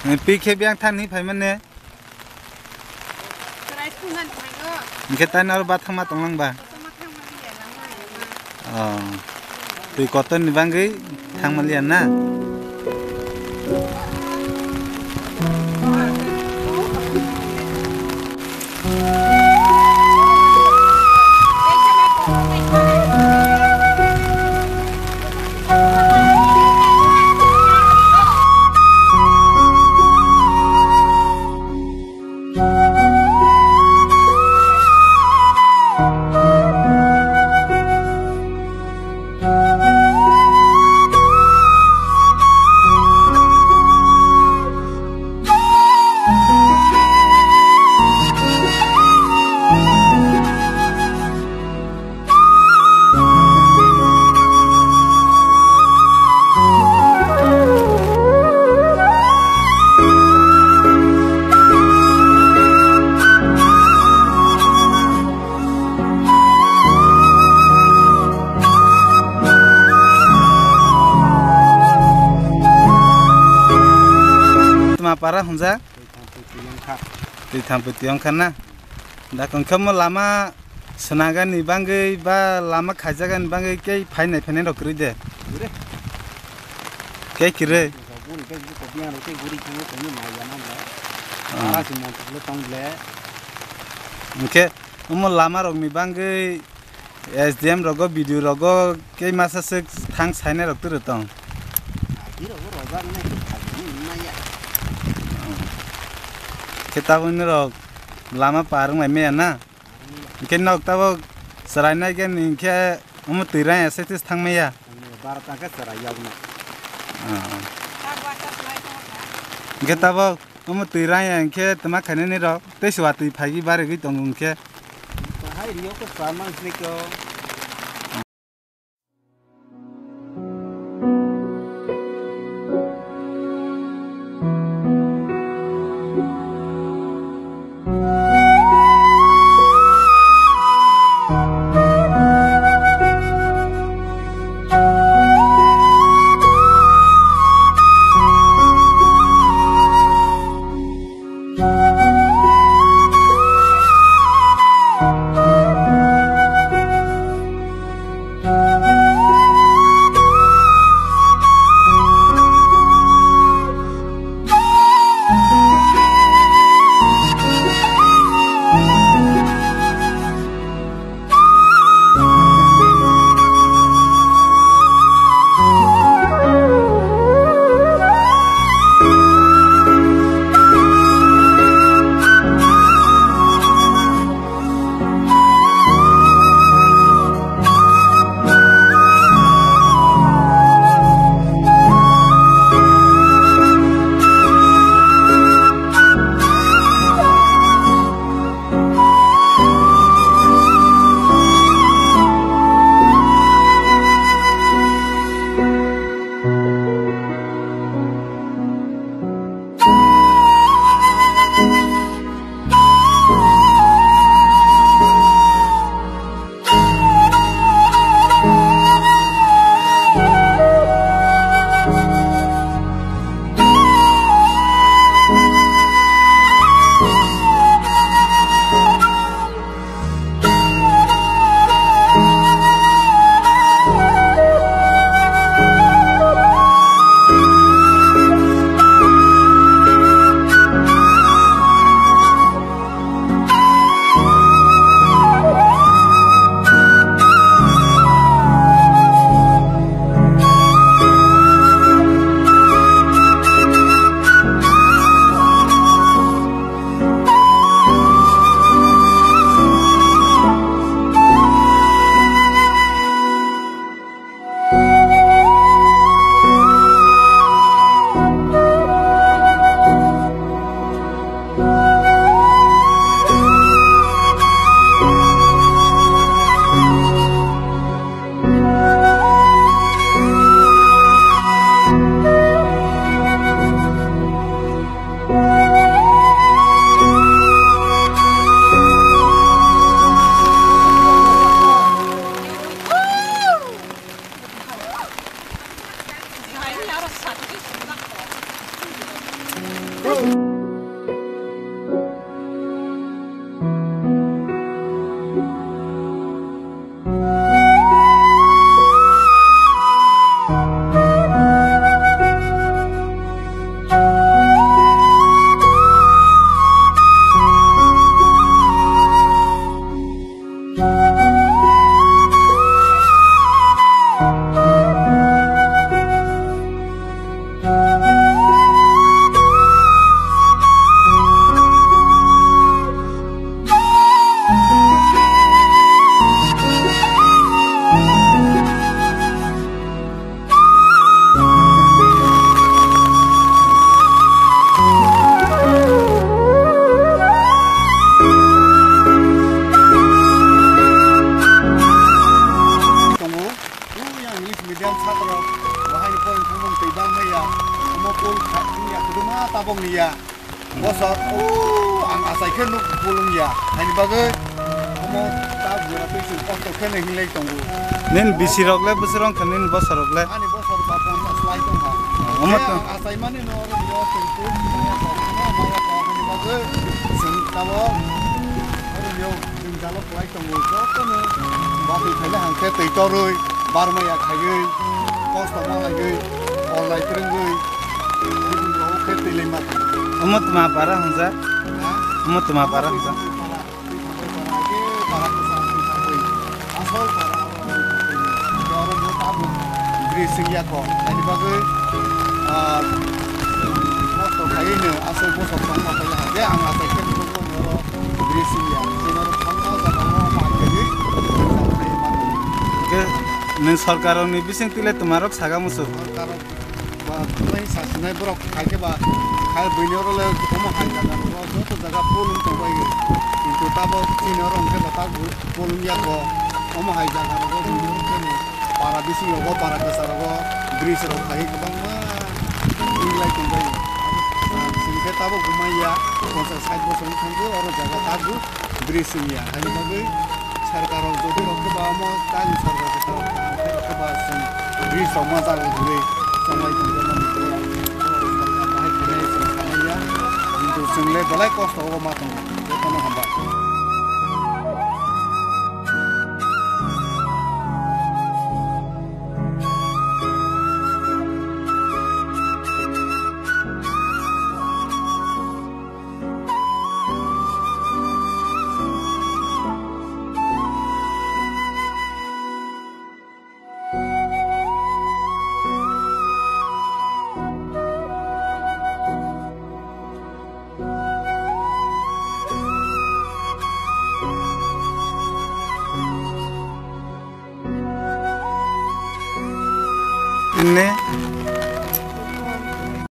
Pi biang than ni phải mane. Cái tay nó bắt thằng mà tông lăng bà. Tùy có tên thì vang cái thằng mà liền na. Para hunza di thampu tiang kana da kongkham lama senaga ni bangai ba lama khajaga ni bangai ke phainai ro kri de ke kire ke lama rok ni bangai SDM rogo video rogo ke masa se thang sainai rok tu tong kita pun rok lama parung lama na, mungkin nak tahu serana kan ingke tirai aset is thang maya. Barat angkat seraya guna. Kita tahu tirai ingke temak kene ni rok, tesuatu pagi baru gitu ingke. Hai rio ke sama sneko. tabong niya bosot ang asai ken nuk pulung ya hani bagai omo ta bura pisu kosto ken hilai tongu nen bisirokle busirong kanin bosarokle ani bosor papon slide tong ha omo to asai mani no ro yo tentu maya ko hani bagai sen tabo ro yo ding jalo slide tongu ko ne bapi thale hang ke tei to roi bar maya khagai kosto ma lagai online trengui umut ma para hunza umut ma para hunza Dressingnya kok ini bagai foto kayaknya asal bos orang apa ya dia angkat ikan itu noro dressingnya noro kamera sama mau jadi ke nen sarkaro ni bising tile tumarok saga musu sarkaro Tuh sasunai borok kayak bah kayak binoro le kamu kayak kan lo tuh jaga pulung tuh kayak itu tabo binoro mungkin batal pulung ya kok kamu kayak jaga lo binoro kan para bisi lo para besar lo bris lo kayak kebang mah nilai tuh kayak singkat tabo gumaya konser side bosong kan orang jaga tabu brisnya hanya bagi sarkaro jadi lo kebang mau kan sarkaro kebang bris sama jaga gue sampai kemudian itu baik ini sebenarnya untuk sengle balai kos tahu matang itu kan hamba ini